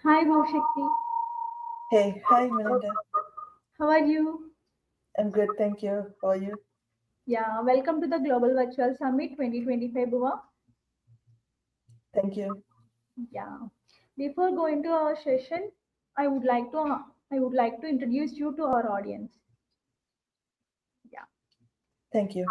Hi, Bhuvshakti. Hey, hi Melinda. How are you? I'm good, thank you. How are you? Yeah, welcome to the Global Virtual Summit 2025, Bhuva. Thank you. Yeah. Before going to our session, I would like to I would like to introduce you to our audience. Yeah. Thank you.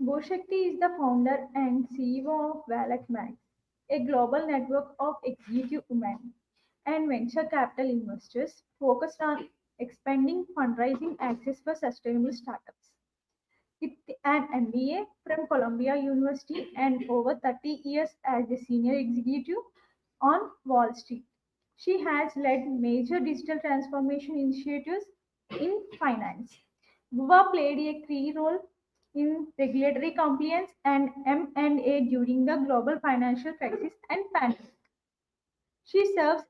Bhuvshakti is the founder and CEO of 𝐕𝐈𝐑𝐓𝔂, a global network of executive women and venture capital investors focused on expanding fundraising access for sustainable startups. With an MBA from Columbia University and over 30 years as a senior executive on Wall Street. She has led major digital transformation initiatives in finance. Buva played a key role in regulatory compliance and M&A during the global financial crisis and pandemic. She serves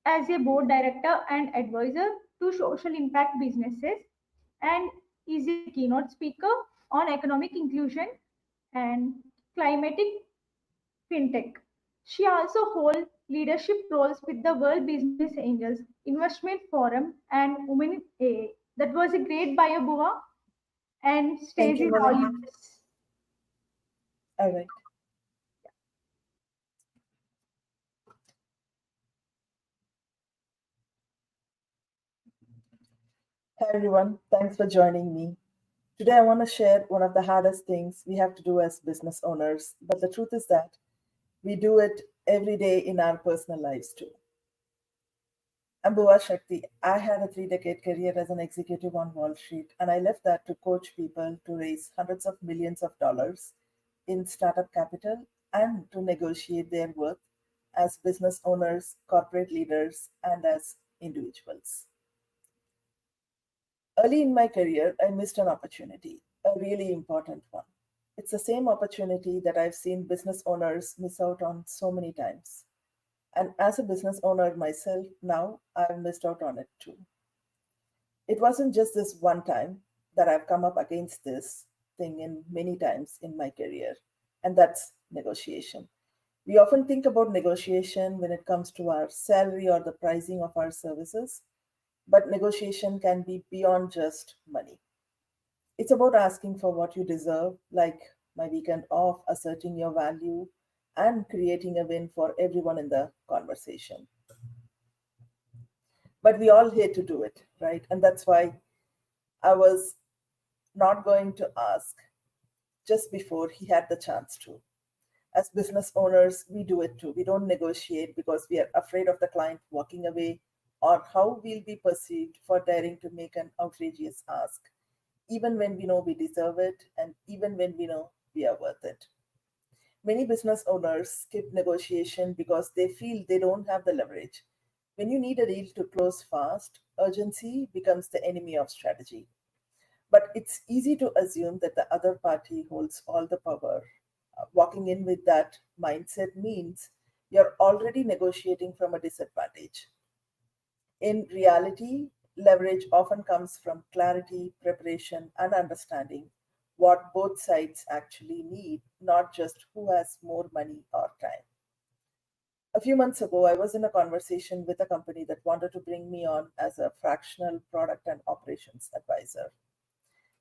as a board director and advisor to social impact businesses and is a keynote speaker on economic inclusion and climatic fintech. She also holds leadership roles with the World Business Angels Investment Forum and Women in AA. That was a great bio, Bhuva, and Thank stage you, is all Melinda. yours. All right. Hi everyone. Thanks for joining me. Today I want to share one of the hardest things we have to do as business owners, but the truth is that we do it every day in our personal lives too. I'm Bhuva Shakti. I had a 3-decade career as an executive on Wall Street, and I left that to coach people to raise hundreds of millions of dollars in startup capital and to negotiate their worth as business owners, corporate leaders, and as individuals. Early in my career, I missed an opportunity, a really important one. It's the same opportunity that I've seen business owners miss out on so many times. And as a business owner myself, now I've missed out on it too. It wasn't just this one time that I've come up against this thing in many times in my career, and that's negotiation. We often think about negotiation when it comes to our salary or the pricing of our services, but negotiation can be beyond just money. It's about asking for what you deserve, like my weekend off, asserting your value, and creating a win for everyone in the conversation. But we all hate to do it, right? And that's why I was not going to ask just before he had the chance to. As business owners, we do it too. We don't negotiate because we are afraid of the client walking away or how we'll be perceived for daring to make an outrageous ask, even when we know we deserve it and even when we know we are worth it. Many business owners skip negotiation because they feel they don't have the leverage. When you need a deal to close fast, urgency becomes the enemy of strategy. But it's easy to assume that the other party holds all the power. Walking in with that mindset means you're already negotiating from a disadvantage. In reality, leverage often comes from clarity, preparation, and understanding what both sides actually need, not just who has more money or time. A few months ago, I was in a conversation with a company that wanted to bring me on as a fractional product and operations advisor.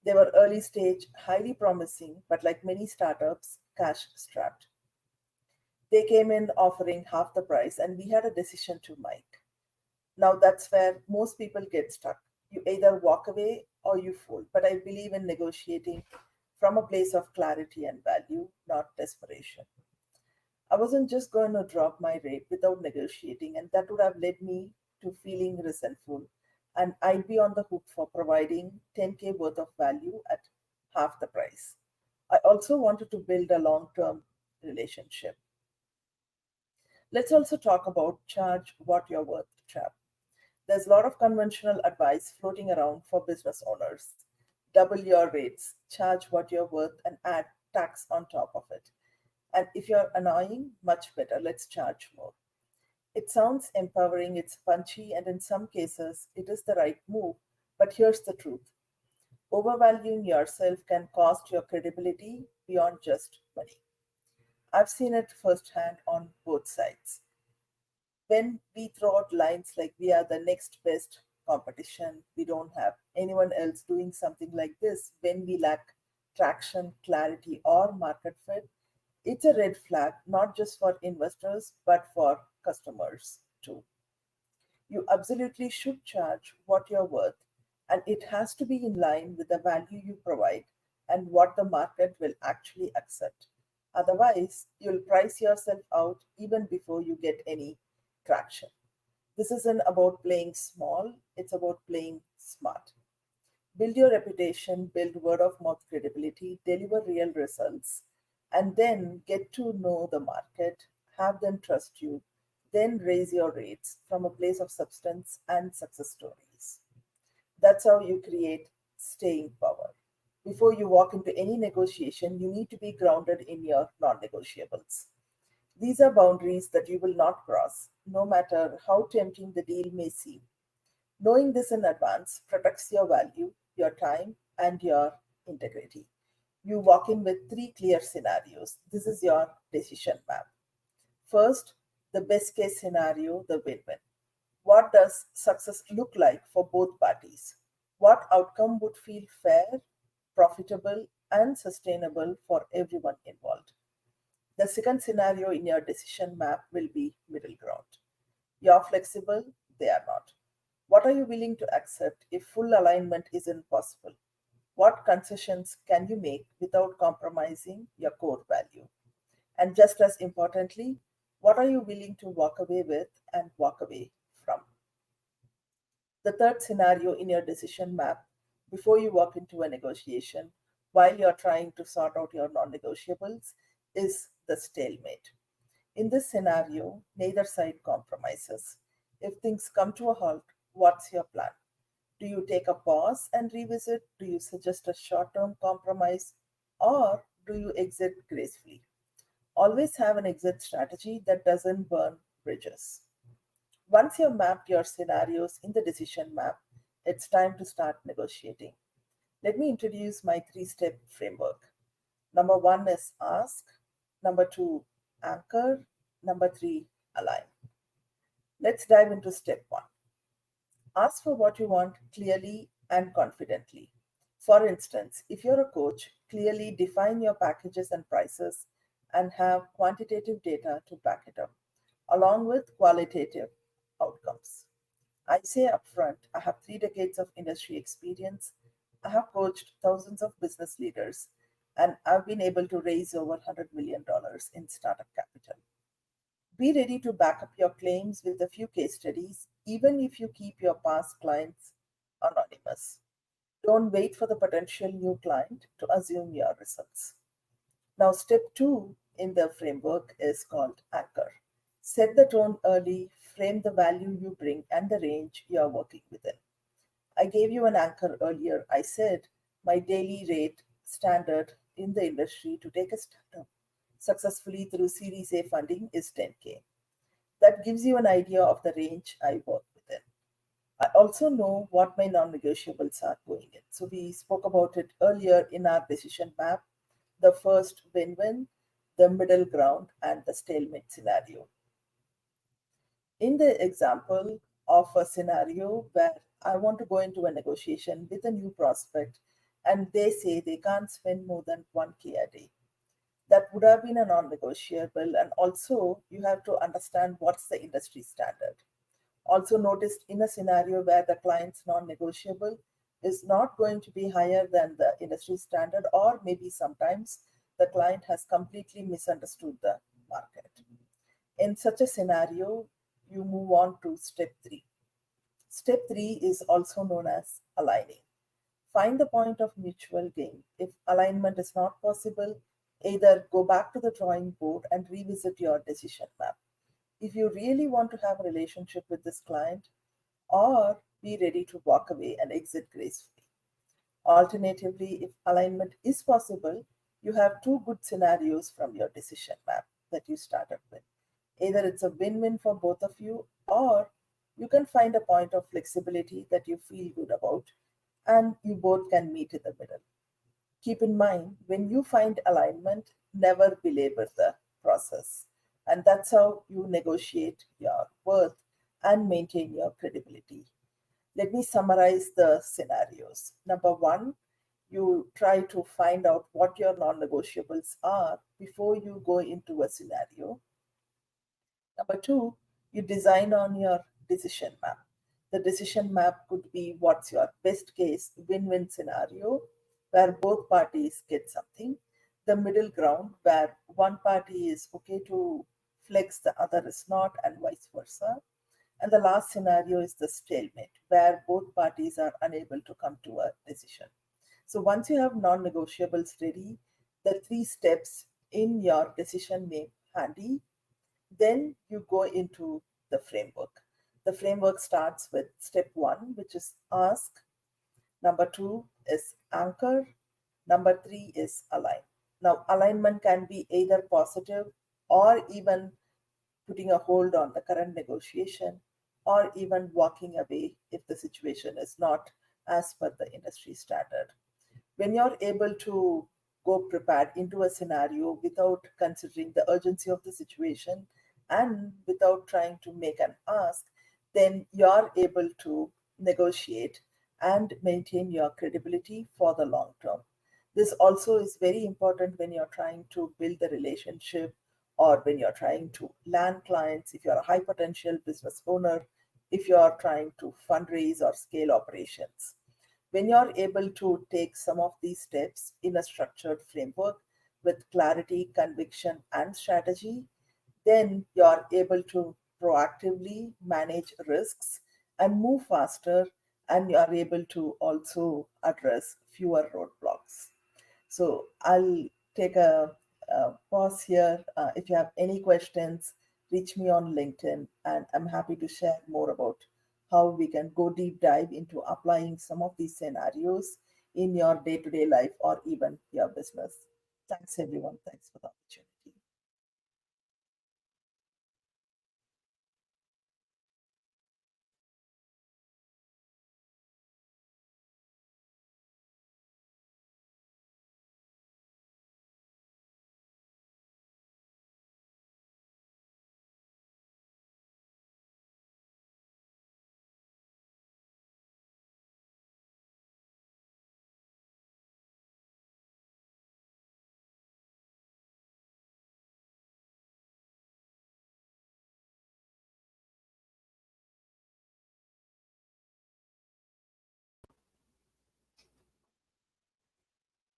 They were early stage, highly promising, but like many startups, cash strapped. They came in offering half the price, and we had a decision to make. Now, that's where most people get stuck. You either walk away or you fold. But I believe in negotiating from a place of clarity and value, not desperation. I wasn't just going to drop my rate without negotiating, and that would have led me to feeling resentful. And I'd be on the hook for providing 10K worth of value at half the price. I also wanted to build a long term relationship. Let's also talk about charge what you're worth trap. There's a lot of conventional advice floating around for business owners. Double your rates, charge what you're worth, and add tax on top of it. And if you're annoying, much better, let's charge more. It sounds empowering, it's punchy, and in some cases, it is the right move. But here's the truth: overvaluing yourself can cost your credibility beyond just money. I've seen it firsthand on both sides. when we throw out lines like we are the next best competition, we don't have anyone else doing something like this, when we lack traction, clarity, or market fit, it's a red flag, not just for investors, but for customers too. You absolutely should charge what you're worth, and it has to be in line with the value you provide and what the market will actually accept. Otherwise, you'll price yourself out even before you get any traction. This isn't about playing small, it's about playing smart. Build your reputation, build word of mouth credibility, deliver real results, and then get to know the market, have them trust you, then raise your rates from a place of substance and success stories. That's how you create staying power. Before you walk into any negotiation, you need to be grounded in your non negotiables. These are boundaries that you will not cross, no matter how tempting the deal may seem. Knowing this in advance protects your value, your time, and your integrity. You walk in with three clear scenarios. This is your decision map. First, the best case scenario, the win win. What does success look like for both parties? What outcome would feel fair, profitable, and sustainable for everyone involved? The second scenario in your decision map will be middle ground. You're flexible, they are not. What are you willing to accept if full alignment isn't possible? What concessions can you make without compromising your core value? And just as importantly, what are you willing to walk away with and walk away from? The third scenario in your decision map before you walk into a negotiation while you're trying to sort out your non negotiables is the stalemate. In this scenario, neither side compromises. If things come to a halt, what's your plan? Do you take a pause and revisit? Do you suggest a short term compromise? Or do you exit gracefully? Always have an exit strategy that doesn't burn bridges. Once you've mapped your scenarios in the decision map, it's time to start negotiating. Let me introduce my three-step framework. Number one is ask, number two, anchor, number three, align. Let's dive into step one. Ask for what you want clearly and confidently. For instance, if you're a coach, clearly define your packages and prices and have quantitative data to back it up, along with qualitative outcomes. I say upfront, I have 3 decades of industry experience. I have coached thousands of business leaders, and I've been able to raise over $100 million in startup capital. Be ready to back up your claims with a few case studies, even if you keep your past clients anonymous. Don't wait for the potential new client to assume your results. Now, step two in the framework is called anchor. Set the tone early, frame the value you bring and the range you are working within. I gave you an anchor earlier. I said my daily rate standard in the industry to take a startup successfully through Series A funding is 10K. That gives you an idea of the range I work within. I also know what my non negotiables are going in. So, we spoke about it earlier in our decision map, the first win win, the middle ground, and the stalemate scenario. In the example of a scenario where I want to go into a negotiation with a new prospect and they say they can't spend more than 1K a day, that would have been a non negotiable. And also, you have to understand what's the industry standard. Also, noticed in a scenario where the client's non negotiable is not going to be higher than the industry standard, or maybe sometimes the client has completely misunderstood the market. In such a scenario, you move on to step three. Step three is also known as aligning. Find the point of mutual gain. If alignment is not possible, either go back to the drawing board and revisit your decision map. If you really want to have a relationship with this client, or be ready to walk away and exit gracefully. Alternatively, if alignment is possible, you have two good scenarios from your decision map that you started with. Either it's a win win for both of you, or you can find a point of flexibility that you feel good about, and you both can meet in the middle. Keep in mind, when you find alignment, never belabor the process. And that's how you negotiate your worth and maintain your credibility. Let me summarize the scenarios. Number one, you try to find out what your non negotiables are before you go into a scenario. Number two, you design on your decision map. The decision map could be what's your best case win win scenario where both parties get something, the middle ground where one party is okay to flex, the other is not, and vice versa. And the last scenario is the stalemate, where both parties are unable to come to a decision. So once you have non negotiables ready, the three steps in your decision made handy, then you go into the framework. The framework starts with step one, which is ask. Number two is anchor. Number three is align. Now, alignment can be either positive or even putting a hold on the current negotiation, or even walking away if the situation is not as per the industry standard. When you're able to go prepared into a scenario without considering the urgency of the situation and without trying to make an ask, then you're able to negotiate and maintain your credibility for the long term. This also is very important when you're trying to build the relationship or when you're trying to land clients, if you're a high potential business owner, if you're trying to fundraise or scale operations. When you're able to take some of these steps in a structured framework with clarity, conviction, and strategy, then you're able to proactively manage risks and move faster, and you're able to also address fewer roadblocks. So I'll take a pause here. If you have any questions, reach me on LinkedIn, and I'm happy to share more about how we can go deep dive into applying some of these scenarios in your day to day life or even your business. Thanks, everyone. Thanks for the opportunity.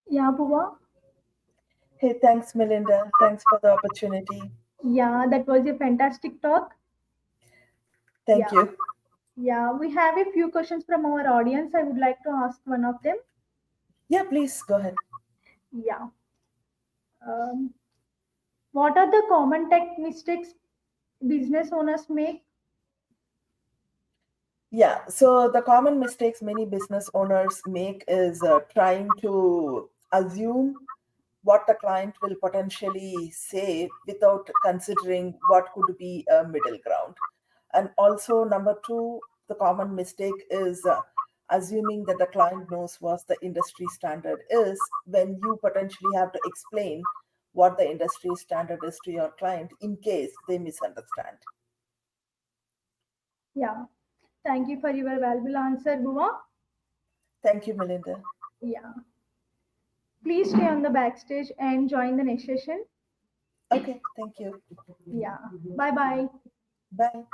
Yeah, Bhuva. Hey, thanks, Melinda. Thanks for the opportunity. Yeah, that was a fantastic talk. Yeah. Thank you. Yeah, we have a few questions from our audience. I would like to ask one of them. Yeah, please go ahead. Yeah. Um, what are the common tech mistakes business owners make? Yeah, so the common mistakes many business owners make is trying to assume what the client will potentially say without considering what could be a middle ground. And also, number two, the common mistake is assuming that the client knows what the industry standard is when you potentially have to explain what the industry standard is to your client in case they misunderstand. Yeah. Thank you for your valuable answer, Bhuva. Thank you, Melinda. Yeah. Please stay on the backstage and join the next session. Okay, thank you. Yeah. Bye bye. Bye.